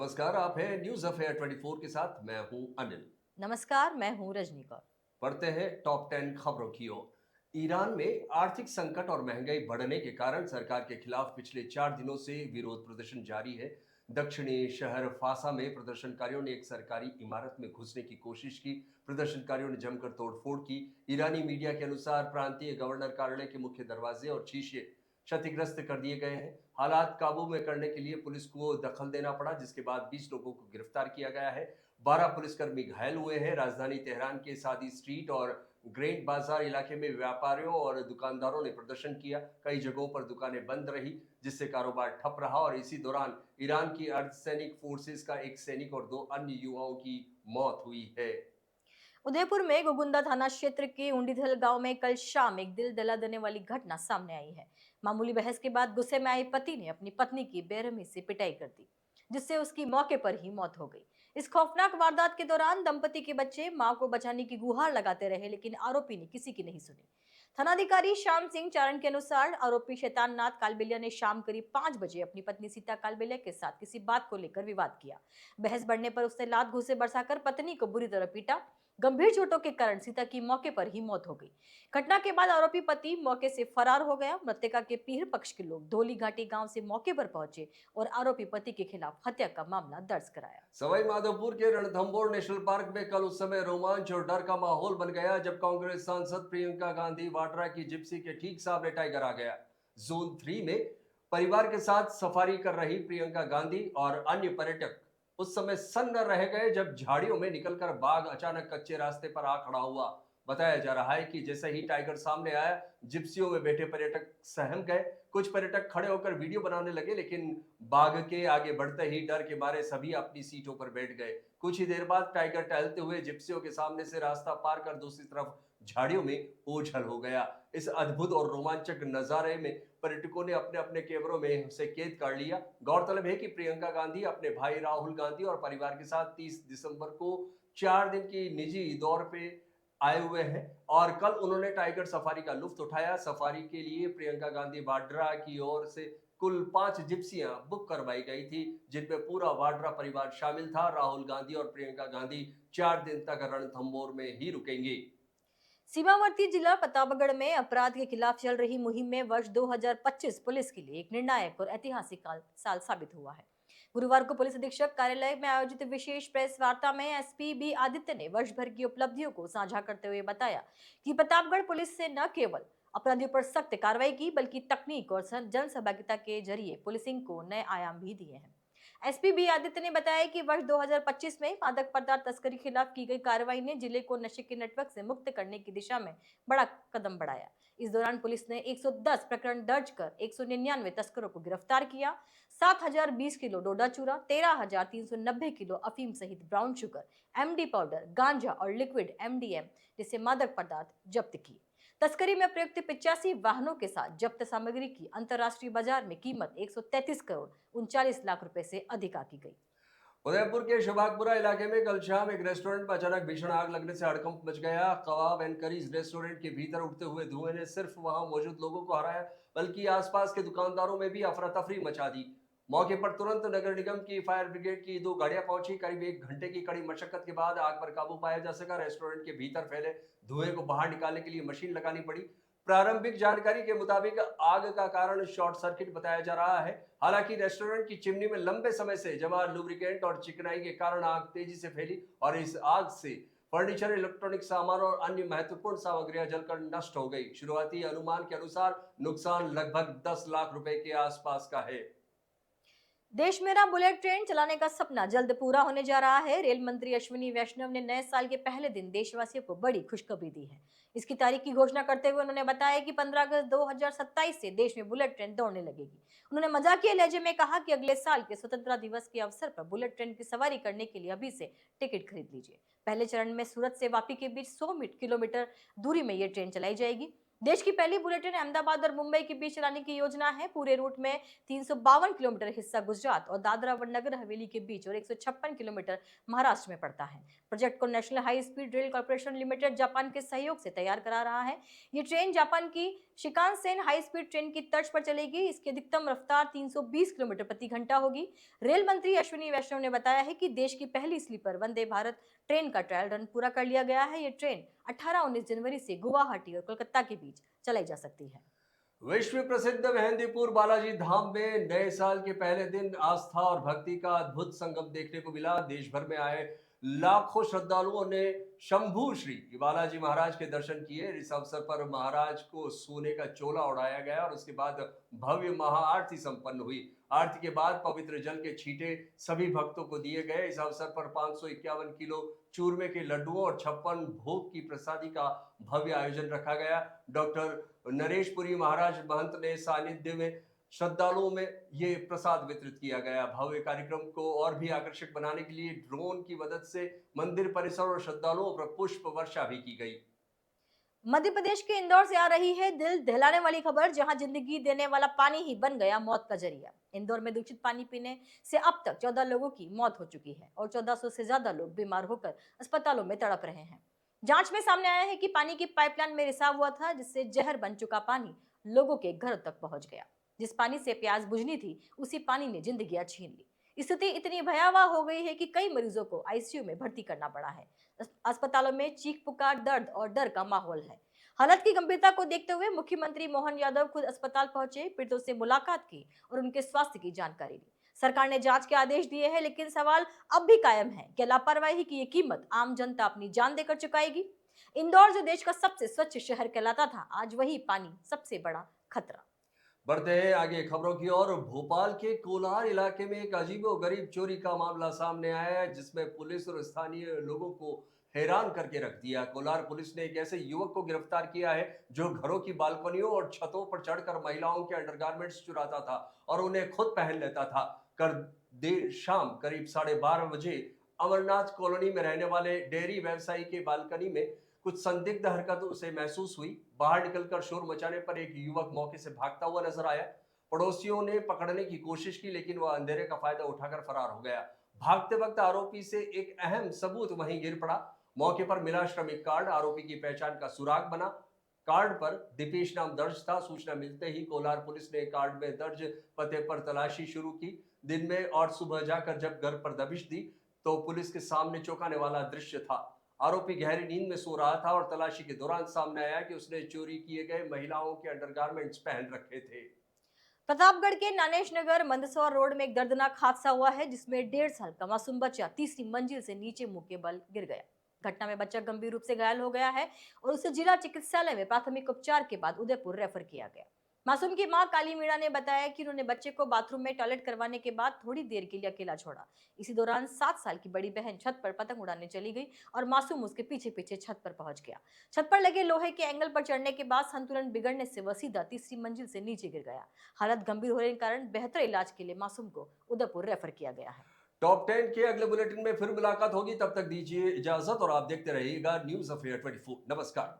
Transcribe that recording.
नमस्कार, आप हैं न्यूज अफेयर 24 के साथ। मैं हूं अनिल। नमस्कार, मैं हूँ रजनी कौर। पढ़ते हैं टॉप 10 खबरों की ओर। ईरान में आर्थिक संकट और महंगाई बढ़ने के कारण सरकार के खिलाफ पिछले 4 दिनों से विरोध प्रदर्शन जारी है। दक्षिणी शहर फासा में प्रदर्शनकारियों ने एक सरकारी इमारत में घुसने की कोशिश की। प्रदर्शनकारियों ने जमकर तोड़फोड़ की। ईरानी मीडिया के अनुसार प्रांतीय गवर्नर कार्यालय के मुख्य दरवाजे और शीशे क्षतिग्रस्त कर दिए गए हैं। हालात काबू में करने के लिए पुलिस को दखल देना पड़ा, जिसके बाद 20 लोगों को गिरफ्तार किया गया है। 12 पुलिसकर्मी घायल हुए हैं। राजधानी तेहरान के सादी स्ट्रीट और ग्रेट बाजार इलाके में व्यापारियों और दुकानदारों ने प्रदर्शन किया। कई जगहों पर दुकानें बंद रही, जिससे कारोबार ठप रहा और इसी दौरान ईरान की अर्धसैनिक फोर्सेस का एक सैनिक और 2 अन्य युवाओं की मौत हुई है। उदयपुर में गोगुंदा थाना क्षेत्र के उंडीधल गांव में कल शाम एक दिल दहला देने वाली घटना सामने आई है। मामूली बहस के बाद गुस्से में आए पति ने अपनी पत्नी की बेरहमी से पिटाई कर दी, जिससे उसकी मौके पर ही मौत हो गई। इस खौफनाक वारदात के दौरान दंपति के बच्चे मां को बचाने की गुहार लगाते रहे, लेकिन आरोपी ने किसी की नहीं सुनी। थानाधिकारी श्याम सिंह चारण के अनुसार आरोपी शैतान नाथ कालबेलिया ने शाम करीब 5 बजे अपनी पत्नी सीता कालबेलिया के साथ किसी बात को लेकर विवाद किया। बहस बढ़ने पर उसने लात घूंसे बरसाकर पत्नी को बुरी तरह पीटा। गंभीर चोटों के कारण सीता की मौके पर ही मौत हो गई। घटना के बाद आरोपी पति मौके से फरार हो गया। मृतका के पीर पक्ष के लोग धोली घाटी गांव से मौके पर पहुंचे और आरोपी पति के खिलाफ हत्या का मामला दर्ज कराया। सवाई माधोपुर के रणथंभौर नेशनल पार्क में कल उस समय रोमांच और डर का माहौल बन गया जब कांग्रेस सांसद प्रियंका गांधी वाड्रा की जिप्सी के ठीक सामने टाइगर आ गया। जोन 3 में परिवार के साथ सफारी कर रही प्रियंका गांधी और अन्य पर्यटक उस समय सन्न रह गए जब झाड़ियों में निकलकर बाघ अचानक कच्चे रास्ते पर आ खड़ा हुआ। बताया जा रहा है कि जैसे ही टाइगर सामने आया, जिप्सियों में बैठे पर्यटक सहम गए। कुछ पर्यटक खड़े होकर वीडियो बनाने लगे, लेकिन बाघ के आगे बढ़ते ही डर के मारे सभी अपनी सीटों पर बैठ गए। कुछ ही देर बाद टाइगर टहलते हुए जिप्सियों के सामने से रास्ता पार कर दूसरी तरफ झाड़ियों में ओझल हो गया। इस अद्भुत और रोमांचक नजारे में पर्यटकों ने अपने अपने कैमरों में उसे कैद कर लिया। गौरतलब है कि प्रियंका गांधी अपने भाई राहुल गांधी और परिवार के साथ 30 दिसंबर को 4 दिन की निजी दौर पे आए हुए हैं और कल उन्होंने टाइगर सफारी का लुत्फ उठाया। सफारी के लिए प्रियंका गांधी वाड्रा की ओर से कुल 5 जिप्सियां बुक करवाई गई थी, जिनमें पूरा वाड्रा परिवार शामिल था। राहुल गांधी और प्रियंका गांधी 4 दिन तक रणथंभौर में ही रुकेंगे। सीमावर्ती जिला प्रतापगढ़ में अपराध के खिलाफ चल रही मुहिम में वर्ष 2025 पुलिस के लिए एक निर्णायक और ऐतिहासिक साल साबित हुआ है। गुरुवार को पुलिस अधीक्षक कार्यालय में आयोजित विशेष प्रेस वार्ता में एसपी बी आदित्य ने वर्ष भर की उपलब्धियों को साझा करते हुए बताया कि प्रतापगढ़ पुलिस से न केवल अपराधियों पर सख्त कार्रवाई की, बल्कि तकनीक और जन सहभागिता के जरिए पुलिसिंग को नए आयाम भी दिए हैं। एसपी बी आदित्य ने बताया कि वर्ष 2025 में मादक पदार्थ तस्करी खिलाफ की गई कार्रवाई ने जिले को नशे के नेटवर्क से मुक्त करने की दिशा में बड़ा कदम बढ़ाया। इस दौरान पुलिस ने 110 प्रकरण दर्ज कर 199 तस्करों को गिरफ्तार किया। 7020 किलो डोडा चूरा, 13,390 किलो अफीम सहित ब्राउन शुगर, एमडी पाउडर, गांजा और लिक्विड एमडीएम जैसे मादक पदार्थ जब्त किए। तस्करी में प्रयुक्त 85 वाहनों के साथ जब्त सामग्री की अंतर्राष्ट्रीय बाजार में कीमत 133 करोड़ 39 लाख रुपए से अधिक आकी गई। उदयपुर के शबागपुरा इलाके में कल शाम एक रेस्टोरेंट में अचानक भीषण आग लगने से हड़कंप मच गया। कबाब एंड करीज रेस्टोरेंट के भीतर उठते हुए धुएं ने सिर्फ वहां मौजूद लोगों को हराया, बल्कि आसपास के दुकानदारों में भी अफरा तफरी मचा दी। मौके पर तुरंत नगर निगम की फायर ब्रिगेड की 2 गाड़ियां पहुंची। करीब 1 घंटे की कड़ी मशक्कत के बाद आग पर काबू पाया जा सका। रेस्टोरेंट के भीतर फैले धुएं को बाहर निकालने के लिए मशीन लगानी पड़ी। प्रारंभिक जानकारी के मुताबिक आग का कारण शॉर्ट सर्किट बताया जा रहा है। हालांकि रेस्टोरेंट की चिमनी में लंबे समय से जमा लुब्रिकेंट और चिकनाई के कारण आग तेजी से फैली और इस आग से फर्नीचर, इलेक्ट्रॉनिक सामान और अन्य महत्वपूर्ण सामग्रियां जलकर नष्ट हो गई। शुरुआती अनुमान के अनुसार नुकसान लगभग 10 लाख रुपए के आसपास का है। देश मेरा बुलेट ट्रेन चलाने का सपना जल्द पूरा होने जा रहा है। रेल मंत्री अश्विनी वैष्णव ने नए साल के पहले दिन देशवासियों को बड़ी खुशखबरी दी है। इसकी तारीख की घोषणा करते हुए उन्होंने बताया कि 15 अगस्त 2027 से देश में बुलेट ट्रेन दौड़ने लगेगी। उन्होंने मजाकिया लहजे में कहा कि अगले साल के स्वतंत्रता दिवस के अवसर पर बुलेट ट्रेन की सवारी करने के लिए अभी से टिकट खरीद लीजिए। पहले चरण में सूरत से वापी के बीच 100 किलोमीटर दूरी में ये ट्रेन चलाई जाएगी। देश की पहली बुलेट ट्रेन अहमदाबाद और मुंबई के बीच चलाने की योजना है। पूरे रूट में 352 किलोमीटर हिस्सा गुजरात और दादरा व नगर हवेली के बीच और 156 किलोमीटर महाराष्ट्र में पड़ता है। प्रोजेक्ट को national high speed rail corporation limited Japan के सहयोग से तैयार करा रहा है। ये ट्रेन जापान की शिकानसेन हाई स्पीड ट्रेन की तर्ज पर चलेगी। इसकी अधिकतम रफ्तार 320 किलोमीटर प्रति घंटा होगी। रेल मंत्री अश्विनी वैष्णव ने बताया है कि देश की पहली स्लीपर वंदे भारत ट्रेन का ट्रायल रन पूरा कर लिया गया है। ये ट्रेन 18-19 जनवरी से गुवाहाटी और कोलकाता के बीच चलाई जा सकती है। विश्व प्रसिद्ध मेहंदीपुर बालाजी धाम में नए साल के पहले दिन आस्था और भक्ति का अद्भुत संगम देखने को मिला। देश भर में आए लाखों श्रद्धालुओं ने शंभू श्री बालाजी महाराज के दर्शन किए। इस अवसर पर महाराज को सोने का चोला ओढ़ाया गया और उसके बाद भव्य महाआरती संपन्न हुई। आरती के बाद पवित्र जल के छींटे सभी भक्तों को दिए गए। इस अवसर पर 551 किलो चूरमे के लड्डुओं और 56 भोग की प्रसादी का भव्य आयोजन रखा गया। डॉक्टर नरेशपुरी महाराज महंत ने सानिध्य में श्रद्धालुओं में ये प्रसाद वितरित किया गया। भव्य कार्यक्रम को और भी आकर्षक बनाने के लिए ड्रोन की मदद से मंदिर परिसर और श्रद्धालुओं पर पुष्प वर्षा भी की गई। मध्य प्रदेश के इंदौर से आ रही है दिल दहलाने वाली खबर, जहां जिंदगी देने वाला पानी ही बन गया मौत का जरिया। इंदौर में दूषित पानी पीने से अब तक 14 लोगों की मौत हो चुकी है और 1400 से ज्यादा लोग बीमार होकर अस्पतालों में तड़प रहे हैं। जांच में सामने आया है कि पानी की पाइपलाइन में रिसाव हुआ था, जिससे जहर बन चुका पानी लोगों के घर तक पहुंच गया। जिस पानी से प्यास बुझनी थी, उसी पानी ने जिंदगियां छीन ली। स्थिति इतनी भयावह हो गई है कि कई मरीजों को आईसीयू में भर्ती करना पड़ा है। अस्पतालों में चीख पुकार, दर्द और डर का माहौल है। हालत की गंभीरता को देखते हुए मुख्यमंत्री मोहन यादव खुद अस्पताल पहुंचे, पीड़ितों से मुलाकात की और उनके स्वास्थ्य की जानकारी ली। सरकार ने जांच के आदेश दिए हैं, लेकिन सवाल अब भी कायम है कि लापरवाही की ये कीमत आम जनता अपनी जान देकर चुकाएगी। इंदौर जो देश का सबसे स्वच्छ शहर कहलाता था, आज वही पानी सबसे बड़ा खतरा। बढ़ते हैं आगे खबरों की ओर। भोपाल के कोलार इलाके में एक अजीबोगरीब चोरी का मामला सामने आया है, जिसमें पुलिस और स्थानीय लोगों को हैरान करके रख दिया। कोलार पुलिस ने एक ऐसे युवक को गिरफ्तार किया है जो घरों की बालकनियों और छतों पर चढ़कर महिलाओं के अंडरगारमेंट्स चुराता था और उन्हें खुद पहन लेता था। कर देर शाम करीब 12:30 बजे अमरनाथ कॉलोनी में रहने वाले डेयरी व्यवसायी के बालकनी में कुछ संदिग्ध हरकत उसे महसूस हुई। बाहर निकलकर शोर मचाने पर एक युवक मौके से भागता हुआ नजर आया। पड़ोसियों ने पकड़ने की कोशिश की, लेकिन वह अंधेरे का फायदा उठाकर फरार हो गया। भागते वक्त आरोपी से एक अहम सबूत वहीं गिर पड़ा। मौके पर मिला श्रमिक कार्ड आरोपी की पहचान का सुराग बना। कार्ड पर दीपेश नाम दर्ज था। सूचना मिलते ही कोलार पुलिस ने कार्ड में दर्ज पते पर तलाशी शुरू की। दिन में और सुबह जाकर जब घर पर दबिश दी तो पुलिस के सामने चौंकाने वाला दृश्य था। आरोपी गहरी नींद में सो रहा था और तलाशी के दौरान सामने आया कि उसने चोरी किए गए महिलाओं के अंडरगारमेंट्स पहन रखे थे। प्रतापगढ़ के नानेश नगर मंदसौर रोड में एक दर्दनाक हादसा हुआ है, जिसमें 1.5 साल का मासूम बच्चा तीसरी मंजिल से नीचे मुंह के बल गिर गया। घटना में बच्चा गंभीर रूप से घायल हो गया है और उसे जिला चिकित्सालय में प्राथमिक उपचार के बाद उदयपुर रेफर किया गया। मासूम की मां काली मीणा ने बताया कि उन्होंने बच्चे को बाथरूम में टॉयलेट करवाने के बाद थोड़ी देर के लिए अकेला छोड़ा। इसी दौरान 7 साल की बड़ी बहन छत पर पतंग उड़ाने चली गई और मासूम उसके पीछे पीछे छत पर पहुंच गया। छत पर लगे लोहे के एंगल पर चढ़ने के बाद संतुलन बिगड़ने से वह सीधा तीसरी मंजिल से नीचे गिर गया। हालत गंभीर होने के कारण बेहतर इलाज के लिए मासूम को उदयपुर रेफर किया गया है। टॉप 10 के अगले बुलेटिन में फिर मुलाकात होगी। तब तक दीजिए इजाजत और आप देखते रहिएगा न्यूज अफेयर 24। नमस्कार।